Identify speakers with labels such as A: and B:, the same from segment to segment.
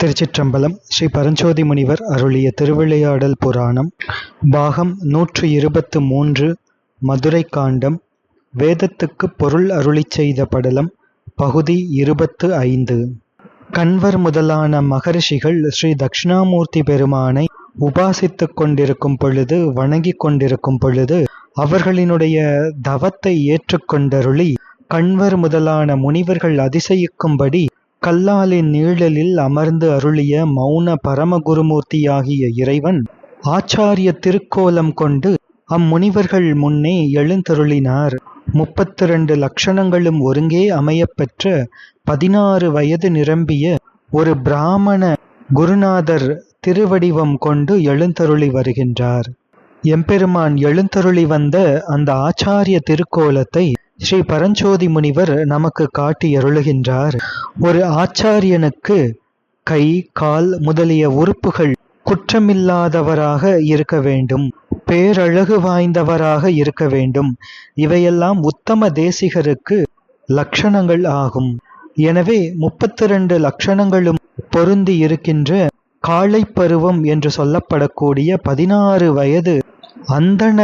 A: திருச்சிற்றம்பலம். ஸ்ரீ பரஞ்சோதி முனிவர் அருளிய திருவிளையாடல் புராணம் பாகம் 123 மதுரை காண்டம். வேதத்துக்கு பொருள் அருளிச் செய்த படலம் பகுதி 25. கண்வர் முதலான மகரிஷிகள் ஸ்ரீ தட்சிணாமூர்த்தி பெருமானை உபாசித்துக் கொண்டிருக்கும் பொழுது, வணங்கிக் கொண்டிருக்கும் பொழுது, அவர்களினுடைய தவத்தை ஏற்றுக்கொண்டருளி கண்வர் முதலான முனிவர்கள் அதிசயிக்கும்படி கல்லாலின் நீழலில் அமர்ந்து அருளிய மௌன பரமகுருமூர்த்தியாகிய இறைவன் ஆச்சாரிய திருக்கோலம் கொண்டு அம்முனிவர்கள் முன்னே எழுந்தருளினார். 32 லட்சணங்களும் ஒருங்கே அமையப்பெற்ற 16 வயது நிரம்பிய ஒரு பிராமண குருநாதர் திருவடிவம் கொண்டு எழுந்தருளி வருகின்றார். எம்பெருமான் எழுந்தருளி வந்த அந்த ஆச்சாரிய திருக்கோலத்தை ஸ்ரீ பரஞ்சோதி முனிவர் நமக்கு காட்டி அருளுகின்றார். ஒரு ஆச்சாரியனுக்கு கை, கால் முதலிய உறுப்புகள் குற்றமில்லாதவராக இருக்க வேண்டும், பேரழகு வாய்ந்தவராக இருக்க வேண்டும். இவையெல்லாம் உத்தம தேசிகருக்கு லட்சணங்கள் ஆகும். எனவே 32 லட்சணங்களும் பொருந்தி இருக்கின்ற காளைப்பருவம் என்று சொல்லப்படக்கூடிய 16 வயது அந்தண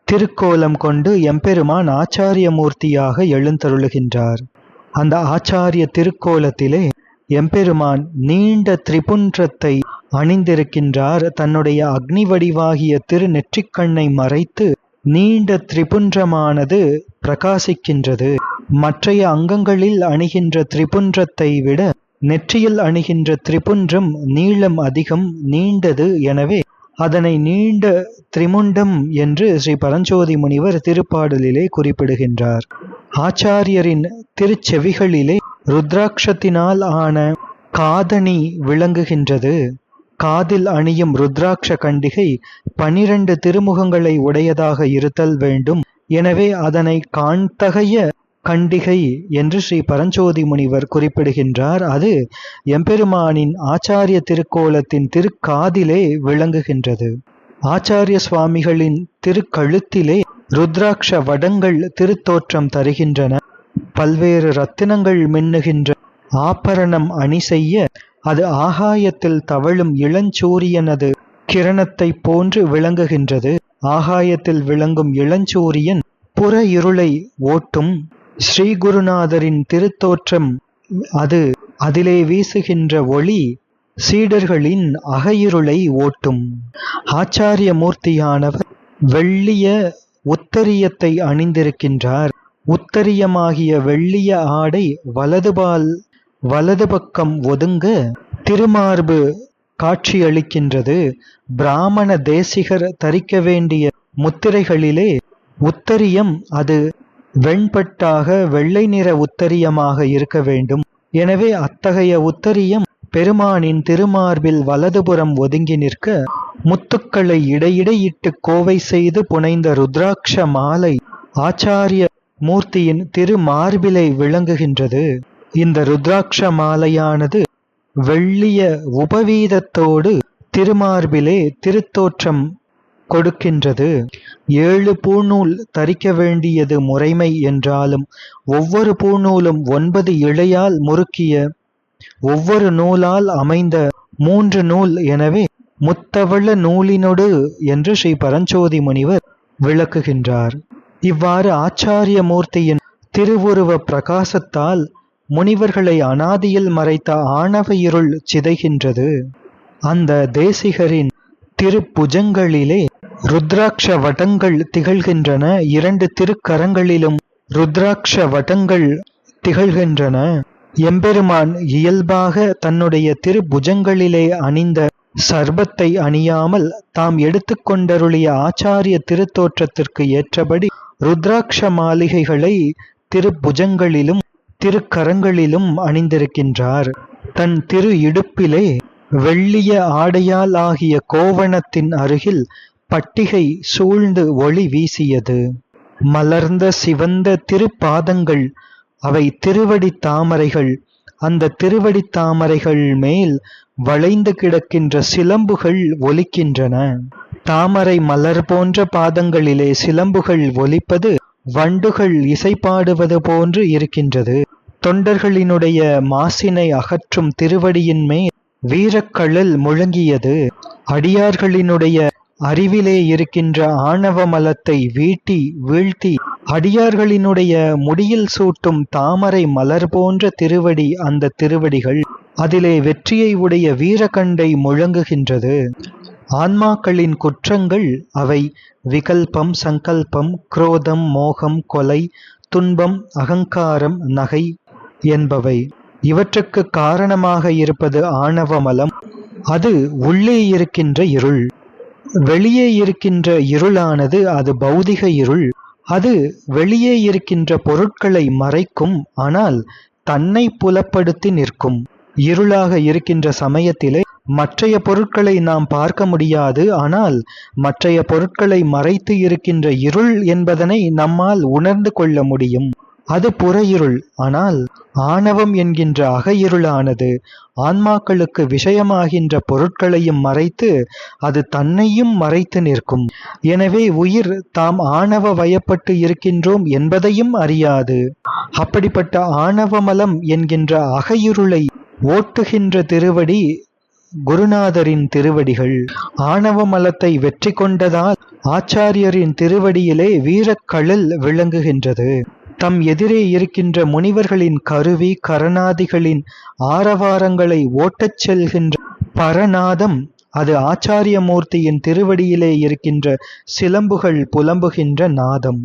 A: திருக்கோலம் கொண்டு எம்பெருமான் ஆச்சாரிய மூர்த்தியாக எழுந்தருளுகின்றார். அந்த ஆச்சாரிய திருக்கோலத்திலே எம்பெருமான் நீண்ட திரிபுன்றத்தை அணிந்திருக்கின்றார். தன்னுடைய அக்னி வடிவாகிய திருநெற்றிக்கண்ணை மறைத்து நீண்ட திரிபுன்றமானது பிரகாசிக்கின்றது. மற்றைய அங்கங்களில் அணிகின்ற திரிபுன்றத்தை விட நெற்றியில் அணிகின்ற திரிபுன்றம் நீளம் அதிகம், நீண்டது. எனவே அதனை நீண்ட திரிமுண்டம் என்று ஸ்ரீ பரஞ்சோதி முனிவர் திருப்பாடலிலே குறிப்பிடுகின்றார். ஆச்சாரியரின் திருச்செவிகளிலே ருத்ராட்சத்தினால் ஆன காதணி விளங்குகின்றது. காதில் அணியும் ருத்ராட்ச கண்டிகை 12 திருமுகங்களை உடையதாக இருத்தல் வேண்டும். எனவே அதனை காண்தகைய கண்டிகை என்று ஸ்ரீ பரஞ்சோதி முனிவர் குறிப்பிடுகின்றார். அது எம்பெருமானின் ஆச்சாரிய திருக்கோலத்தின் திருக்காதிலே விளங்குகின்றது. ஆச்சாரிய சுவாமிகளின் திருக்கழுத்திலே ருத்ராட்ச வடங்கள் திருத்தோற்றம் தருகின்றன. பல்வேறு ரத்தினங்கள் மின்னுகின்ற ஆபரணம் அணி செய்ய அது ஆகாயத்தில் தவழும் இளஞ்சூரியனது கிரணத்தை போன்று விளங்குகின்றது. ஆகாயத்தில் விளங்கும் இளஞ்சூரியன் புற இருளை ஓட்டும். ஸ்ரீகுருநாதரின் திருத்தோற்றம் அது அதிலே வீசுகின்ற ஒளி சீடர்களின் அகையிருளை ஓட்டும். ஆச்சாரிய மூர்த்தியானவர் வெள்ளிய உத்தரியத்தை அணிந்திருக்கின்றார். உத்தரியமாகிய வெள்ளிய ஆடை வலது பக்கம் ஒதுங்க திருமார்பு காட்சியளிக்கின்றது. பிராமண தேசிகர் தரிக்க வேண்டிய முத்திரைகளிலே உத்தரியம் அது வெண்பட்டாக வெள்ளை நிற உத்தரியமாக இருக்க வேண்டும். எனவே அத்தகைய உத்தரியம் பெருமானின் திருமார்பில் வலதுபுறம் ஒதுங்கி நிற்க, முத்துக்களை இடையிடையிட்டு கோவை செய்து புனைந்த ருத்ராட்ச மாலை ஆச்சாரிய மூர்த்தியின் திருமார்பிலை விளங்குகின்றது. இந்த ருத்ராட்ச மாலையானது வெள்ளிய உபவீதத்தோடு திருமார்பிலே திருத்தோற்றம் கொடுக்கின்றது. 7 பூநூல் தரிக்க வேண்டியது முறைமை என்றாலும் ஒவ்வொரு பூநூலும் 9 இழையால் முறுக்கிய ஒவ்வொரு நூலால் அமைந்த 3 நூல். எனவே முத்தவள நூலினொடு என்று ஸ்ரீ பரஞ்சோதி முனிவர் விளக்குகின்றார். இவ்வாறு ஆச்சாரிய மூர்த்தியின் திருவுருவ பிரகாசத்தால் முனிவர்களை அனாதியில் மறைத்த ஆணவ இருள் சிதைகின்றது. அந்த தேசிகரின் திருப்புஜங்களிலே ருத்ராட்ச வடங்கள் திகழ்கின்றன. 2 திருக்கரங்களிலும் ருத்ராட்ச வடங்கள் திகழ்கின்றன. எம்பெருமான் இயல்பாக தன்னுடைய திருபுஜங்களிலே அணிந்த சர்பத்தை அணியாமல் தாம் எடுத்துக்கொண்டருளிய ஆச்சாரிய திருத்தோற்றத்திற்கு ஏற்றபடி ருத்ராட்ச மாளிகைகளை திருபுஜங்களிலும் திருக்கரங்களிலும் அணிந்திருக்கின்றார். தன் திரு இடுப்பிலே வெள்ளிய ஆடையால் ஆகிய கோவணத்தின் அருகில் பட்டிகை சூழ்ந்து ஒளி வீசியது. மலர்ந்த சிவந்த திருப்பாதங்கள் அவை திருவடி தாமரைகள். அந்த திருவடி தாமரைகள் மேல் வளைந்து கிடக்கின்ற சிலம்புகள் ஒலிக்கின்றன. தாமரை மலர் போன்ற பாதங்களிலே சிலம்புகள் ஒலிப்பது வண்டுகள் இசைப்பாடுவது போன்று இருக்கின்றது. தொண்டர்களினுடைய மாசினை அகற்றும் திருவடியின் மேல் வீரக்கழல் முழங்கியது. அடியார்களினுடைய அறிவிலே இருக்கின்ற ஆணவ மலத்தை வீழ்த்தி அடியார்களினுடைய முடியில் சூட்டும் தாமரை மலர் போன்ற திருவடி அந்த திருவடிகள். அதிலே வெற்றியை உடைய வீரகண்டை முழங்குகின்றது. ஆன்மாக்களின் குற்றங்கள் அவை விகல்பம், சங்கல்பம், குரோதம், மோகம், கொலை, துன்பம், அகங்காரம், நகை என்பவை. இவற்றுக்கு காரணமாக இருப்பது ஆணவ மலம். அது உள்ளே இருக்கின்ற இருள். வெளியே இருக்கின்ற இருளானது அது பௌதிக இருள். அது வெளியே இருக்கின்ற பொருட்களை மறைக்கும், ஆனால் தன்னை புலப்படுத்தி நிற்கும். இருளாக இருக்கின்ற சமயத்திலே மற்றைய பொருட்களை நாம் பார்க்க முடியாது, ஆனால் மற்றைய பொருட்களை மறைத்து இருக்கின்ற இருள் என்பதனை நம்மால் உணர்ந்து கொள்ள முடியும். அது புற இருள். ஆனால் ஆணவம் என்கின்ற அகையிருளானது ஆன்மாக்களுக்கு விஷயமாகின்ற பொருட்களையும் மறைத்து அது தன்னையும் மறைத்து நிற்கும். எனவே உயிர் தாம் ஆணவ வயப்பட்டு இருக்கின்றோம் என்பதையும் அறியாது. அப்படிப்பட்ட ஆணவமலம் என்கின்ற அகையிருளை ஓட்டுகின்ற திருவடி குருநாதரின் திருவடிகள். ஆணவ மலத்தை வெற்றி கொண்டதால் ஆச்சாரியரின் திருவடியிலே வீரக்கழல் விளங்குகின்றது. தம் எதிரே இருக்கின்ற முனிவர்களின் கருவி கரணாதிகளின் ஆரவாரங்களை ஓட்டச் செல்கின்ற பரநாதம் அது ஆச்சாரியமூர்த்தியின் திருவடியிலே இருக்கின்ற சிலம்புகள் புலம்புகின்ற நாதம்.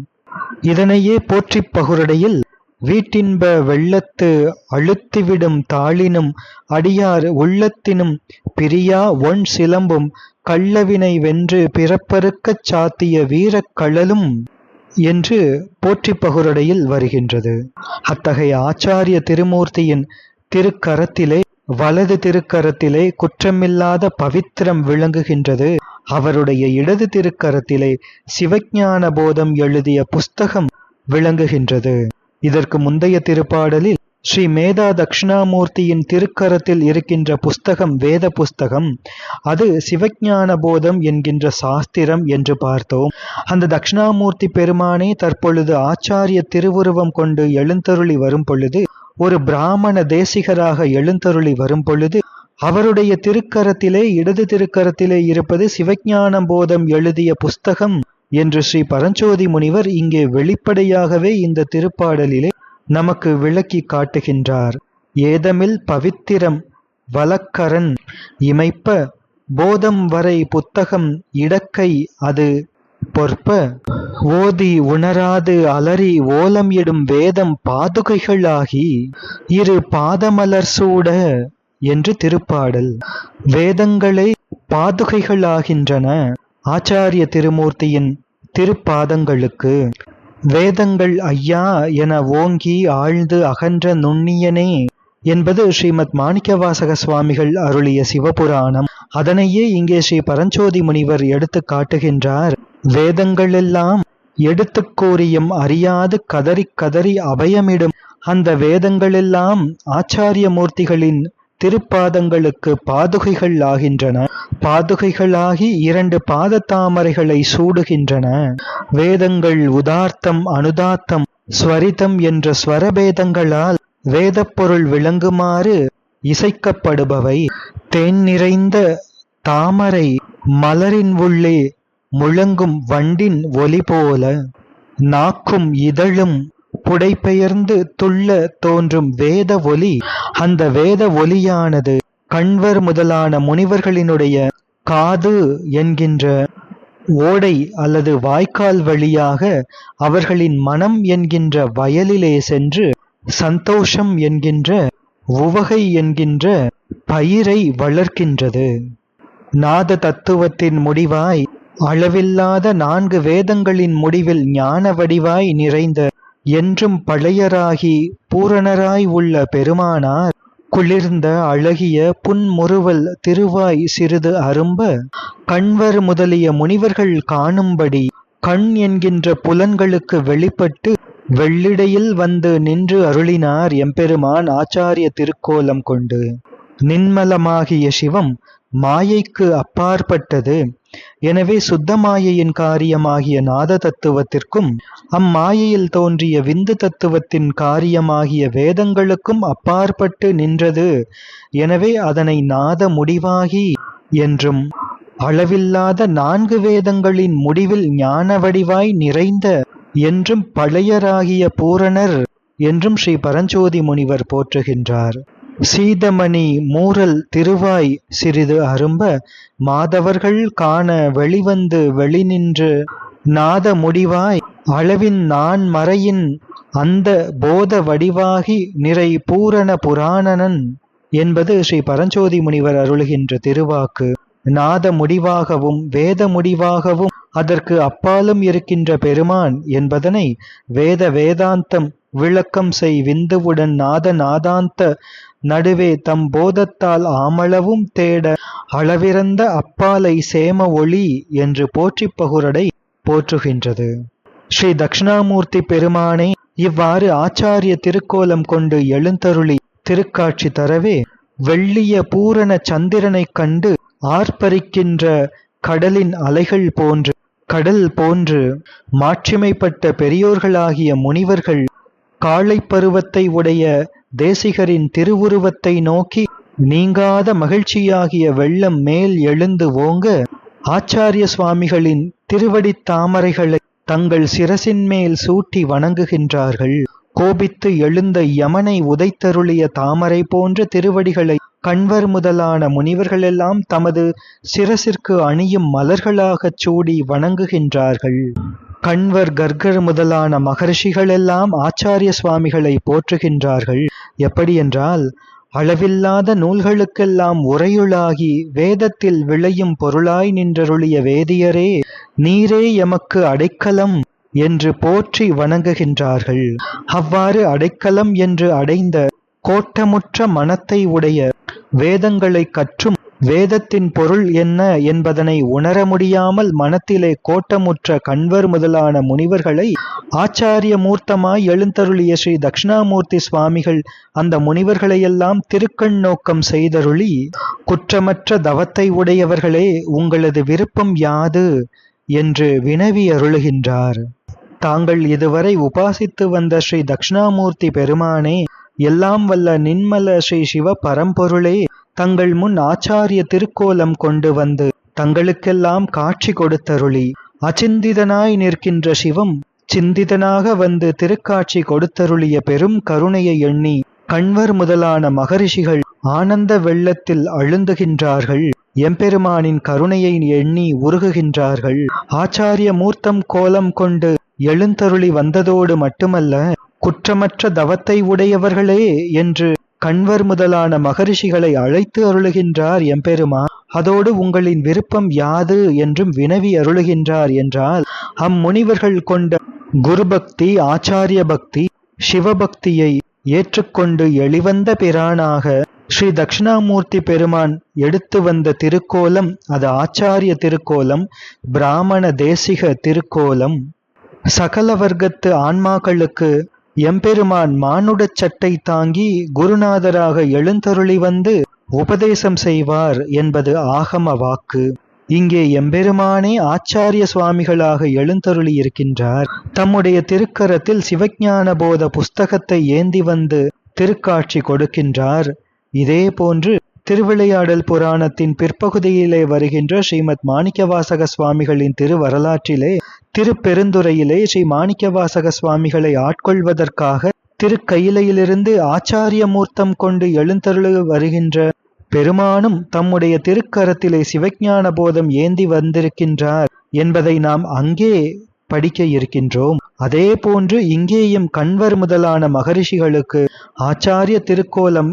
A: இதனையே போற்றிப் பகுரடையில் வீட்டின்ப வெள்ளத்து அழுத்திவிடும் தாளினும் அடியார் உள்ளத்தினும் பிரியா ஒண் சிலம்பும் கள்ளவினை வென்று பிறப்பறுக்கச் சாத்திய வீரக்கழலும் என்று போற்றி பகுரடையில் வருகின்றது. அத்தகைய ஆச்சாரிய திருமூர்த்தியின் திருக்கரத்திலே, வலது திருக்கரத்திலே குற்றமில்லாத பவித்திரம் விளங்குகின்றது. அவருடைய இடது திருக்கரத்திலே சிவஞான போதம் எழுதிய புஸ்தகம் விளங்குகின்றது. இதற்கு முந்தைய திருப்பாடலில் ஸ்ரீ மேதா தட்சிணாமூர்த்தியின் திருக்கரத்தில் இருக்கின்ற புஸ்தகம் வேத புஸ்தகம். அது சிவஞான போதம் என்கின்ற சாஸ்திரம் என்று பார்த்தோம். அந்த தட்சிணாமூர்த்தி பெருமானே தற்பொழுது ஆச்சாரிய திருவுருவம் கொண்டு எழுந்தருளி வரும் பொழுது, ஒரு பிராமண தேசிகராக எழுந்தருளி வரும் பொழுது, அவருடைய திருக்கரத்திலே இடது திருக்கரத்திலே இருப்பது சிவஞான போதம் எழுதிய புஸ்தகம் என்று ஸ்ரீ பரஞ்சோதி முனிவர் இங்கே வெளிப்படையாகவே இந்த திருப்பாடலிலே நமக்கு விளக்கி காட்டுகின்றார். ஏதமில் பவித்திரம் வலக்கரன் இமைப்ப போதம் வரை புத்தகம் இடக்கை அது பொற்ப ஓதி உணராது அலறி ஓலம் இடும் வேதம் பாதுகைகளாகி இரு பாதமலர் சூட என்று திருப்பாடல். வேதங்களே பாதுகைகளாகின்றன ஆச்சாரிய திருமூர்த்தியின் திருப்பாதங்களுக்கு. வேதங்கள் ஐயா என ஓங்கி ஆழ்ந்து அகன்ற நுண்ணியனே என்பது ஸ்ரீமத் மாணிக்கவாசக சுவாமிகள் அருளிய சிவபுராணம். அதனையே இங்கே ஸ்ரீ பரஞ்சோதி முனிவர் எடுத்து காட்டுகின்றார். வேதங்களெல்லாம் எடுத்து கூறியும் அறியாது கதறி கதறி அபயமிடும் அந்த வேதங்களெல்லாம் ஆச்சாரிய மூர்த்திகளின் திருப்பாதங்களுக்கு பாதுகைகள் ஆகின்றன. பாதுகைகளாகி இரண்டு பாதத்தாமரைகளை சூடுகின்றன. வேதங்கள் உதார்த்தம் அனுதாத்தம் ஸ்வரிதம் என்ற ஸ்வரபேதங்களால் வேதப்பொருள் விளங்குமாறு இசைக்கப்படுபவை. தேன் நிறைந்த தாமரை மலரின் உள்ளே முழங்கும் வண்டின் ஒலி போல நாக்கும் இதழும் புடைபெயர்ந்து துள்ள தோன்றும் வேத ஒலி. அந்த வேத ஒலியானது கண்வர் முதலான முனிவர்களினுடைய காது என்கின்ற ஓடை அல்லது வாய்க்கால் வழியாக அவர்களின் மனம் என்கின்ற வயலிலே சென்று சந்தோஷம் என்கின்ற உவகை என்கின்ற பயிரை வளர்க்கின்றது. நாத தத்துவத்தின் முடிவாய் அளவில்லாத 4 வேதங்களின் முடிவில் ஞான வடிவாய் நிறைந்த என்றும் பழையராகி பூரணராய் உள்ள பெருமானார் குளிர்ந்த அழகிய புன்முறுவல் திருவாய் சிறிது அரும்ப கண்வர் முதலிய முனிவர்கள் காணும்படி கண் என்கின்ற புலன்களுக்கு வெளிப்பட்டு வெள்ளிடையில் வந்து நின்று அருளினார் எம்பெருமான் ஆச்சாரிய திருக்கோலம் கொண்டு. நின்மலமாகிய சிவம் மாயைக்கு அப்பாற்பட்டது. எனவே சுத்த மாயையின் காரியமாகிய நாத தத்துவத்திற்கும் அம்மாயையில் தோன்றிய விந்து தத்துவத்தின் காரியமாகிய வேதங்களுக்கும் அப்பாற்பட்டு நின்றது. எனவே அதனை நாத முடிவாகி என்றும், அளவில்லாத 4 வேதங்களின் முடிவில் ஞான வடிவாய் நிறைந்த என்றும் பழையராகிய பூரணர் என்றும் ஸ்ரீ பரஞ்சோதி முனிவர் போற்றுகின்றார். சீதமணி மூரல் திருவாய் சிறிது அரும்ப மாதவர்கள் காண வெளிவந்து வெளிநின்று நாத முடிவாய் அளவின் நான் மறையின் அந்த போத வடிவாகி நிறை பூரண புராணனன் என்பது ஸ்ரீ பரஞ்சோதி முனிவர் அருளுகின்ற திருவாக்கு. நாத முடிவாகவும் வேத முடிவாகவும் அதற்கு அப்பாலும் இருக்கின்ற பெருமான் என்பதனை வேத வேதாந்தம் விளக்கம் செய் விந்துவுடன் நாத நாதாந்த நடுவே தம் போதத்தால் ஆமளவும் தேட அளவிறந்த அப்பாலை சேம ஒளி என்று போற்றிப் பகுரடை போற்றுகின்றது. ஸ்ரீ தட்சிணாமூர்த்தி பெருமானே இவ்வாறு ஆச்சாரிய திருக்கோலம் கொண்டு எழுந்தருளி திருக்காட்சி தரவே வெள்ளிய பூரண சந்திரனைக் கண்டு ஆர்ப்பரிக்கின்ற கடலின் அலைகள் போன்று கடல் போன்று மாட்சிமைப்பட்ட பெரியோர்களாகிய முனிவர்கள் காளை பருவத்தை உடைய தேசிகரின் திருவுருவத்தை நோக்கி நீங்காத மகிழ்ச்சியாகிய வெள்ளம் மேல் எழுந்து ஓங்க ஆச்சாரிய சுவாமிகளின் திருவடித் தாமரைகளை தங்கள் சிரசின் மேல் சூட்டி வணங்குகின்றார்கள். கோபித்து எழுந்த யமனை உதைத்தருளிய தாமரை போன்ற திருவடிகளை கண்வர் முதலான முனிவர்களெல்லாம் தமது சிரசிற்கு அணியும் மலர்களாகச் சூடி வணங்குகின்றார்கள். கண்வர் கர்கர் முதலான மகர்ஷிகளெல்லாம் ஆச்சாரிய சுவாமிகளை போற்றுகின்றார்கள். எப்படி என்றால், அளவில்லாத நூல்களுக்கெல்லாம் உரையுளாகி வேதத்தில் விளையும் பொருளாய் நின்றருளிய வேதியரே, நீரே எமக்கு அடைக்கலம் என்று போற்றி வணங்குகின்றார்கள். அவ்வாறு அடைக்கலம் என்று அடைந்த கோட்டமுற்ற மனத்தை உடைய வேதங்களை கற்றும் வேதத்தின் பொருள் என்ன என்பதனை உணர முடியாமல் மனத்திலே கோட்டமுற்ற கண்வர் முதலான முனிவர்களை ஆச்சாரிய மூர்த்தமாய் எழுந்தருளிய ஸ்ரீ தட்சிணாமூர்த்தி சுவாமிகள் அந்த முனிவர்களையெல்லாம் திருக்கண் நோக்கம் செய்தருளி, குற்றமற்ற தவத்தை உடையவர்களே, உங்களது விருப்பம் யாது என்று வினவி அருளுகின்றார். தாங்கள் இதுவரை உபாசித்து வந்த ஸ்ரீ தட்சிணாமூர்த்தி பெருமானே, எல்லாம் வல்ல நின்மல ஸ்ரீ சிவ பரம்பொருளே, தங்கள் முன் ஆச்சாரிய திருக்கோலம் கொண்டு வந்து தங்களுக்கெல்லாம் காட்சி கொடுத்தருளி அச்சிந்திதனாய் நிற்கின்ற சிவம் சிந்திதனாக வந்து திருக்காட்சி கொடுத்தருளிய பெரும் கருணையை எண்ணி கண்வர் முதலான மகரிஷிகள் ஆனந்த வெள்ளத்தில் அழுந்துகின்றார்கள். எம்பெருமானின் கருணையை எண்ணி உருகுகின்றார்கள். ஆச்சாரிய மூர்த்தம் கோலம் கொண்டு எழுந்தருளி வந்ததோடு மட்டுமல்ல, குற்றமற்ற தவத்தை உடையவர்களே என்று கண்வர் முதலான மகரிஷிகளை அழைத்து அருளுகின்றார் எம்பெருமான். அதோடு உங்களின் விருப்பம் யாது என்றும் வினவி அருளுகின்றார் என்றால், அம்முனிவர்கள் கொண்ட குருபக்தி ஆச்சாரிய பக்தி சிவபக்தியை ஏற்றுக்கொண்டு எளிவந்த பிரானாக ஸ்ரீ தட்சிணாமூர்த்தி பெருமான் எடுத்து வந்த திருக்கோலம் அது ஆச்சாரிய திருக்கோலம், பிராமண தேசிக திருக்கோலம். சகல வர்க்கத்து ஆன்மாக்களுக்கு எம்பெருமான் மானுடச் சட்டை தாங்கி குருநாதராக எழுந்தருளி வந்து உபதேசம் செய்வார் என்பது ஆகம வாக்கு. இங்கே எம்பெருமானே ஆச்சாரிய சுவாமிகளாக எழுந்தருளி இருக்கின்றார். தம்முடைய திருக்கரத்தில் சிவஞான போத புஸ்தகத்தை ஏந்தி வந்து திருக்காட்சி கொடுக்கின்றார். இதே போன்று திருவிளையாடல் புராணத்தின் பிற்பகுதியிலே வருகின்ற ஸ்ரீமத் மாணிக்கவாசக சுவாமிகளின் திருவரலாற்றிலே திருப்பெருந்துறையிலே ஸ்ரீ மாணிக்கவாசக சுவாமிகளை ஆட்கொள்வதற்காக திருக்கயிலையிலிருந்து ஆச்சாரிய மூர்த்தம் கொண்டு எழுந்தருளி வருகின்ற பெருமானும் தம்முடைய திருக்கரத்திலே சிவஞான போதம் ஏந்தி வந்திருக்கின்றார் என்பதை நாம் அங்கே படிக்க இருக்கின்றோம். அதே போன்று இங்கேயும் கண்வர் முதலான மகரிஷிகளுக்கு ஆச்சாரிய திருக்கோலம்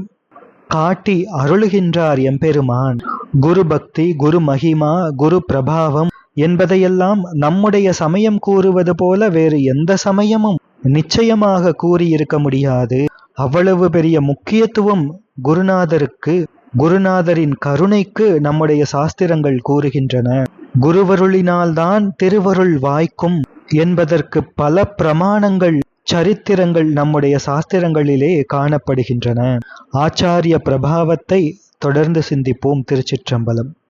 A: காட்டி அருளுகின்றார் எம்பெருமான். குரு பக்தி, குரு மகிமா, குரு பிரபாவம் என்பதையெல்லாம் நம்முடைய சமயம் கூறுவது போல வேறு எந்த சமயமும் நிச்சயமாக கூறியிருக்க முடியாது. அவ்வளவு பெரிய முக்கியத்துவம் குருநாதருக்கு, குருநாதரின் கருணைக்கு நம்முடைய சாஸ்திரங்கள் கூறுகின்றன. குருவருளினால்தான் திருவருள் வாய்க்கும் என்பதற்கு பல பிரமாணங்கள் சரித்திரங்கள் நம்முடைய சாஸ்திரங்களிலே காணப்படுகின்றன. ஆச்சாரிய பிரபாவத்தை தொடர்ந்து சிந்திப்போம். திருச்சிற்றம்பலம்.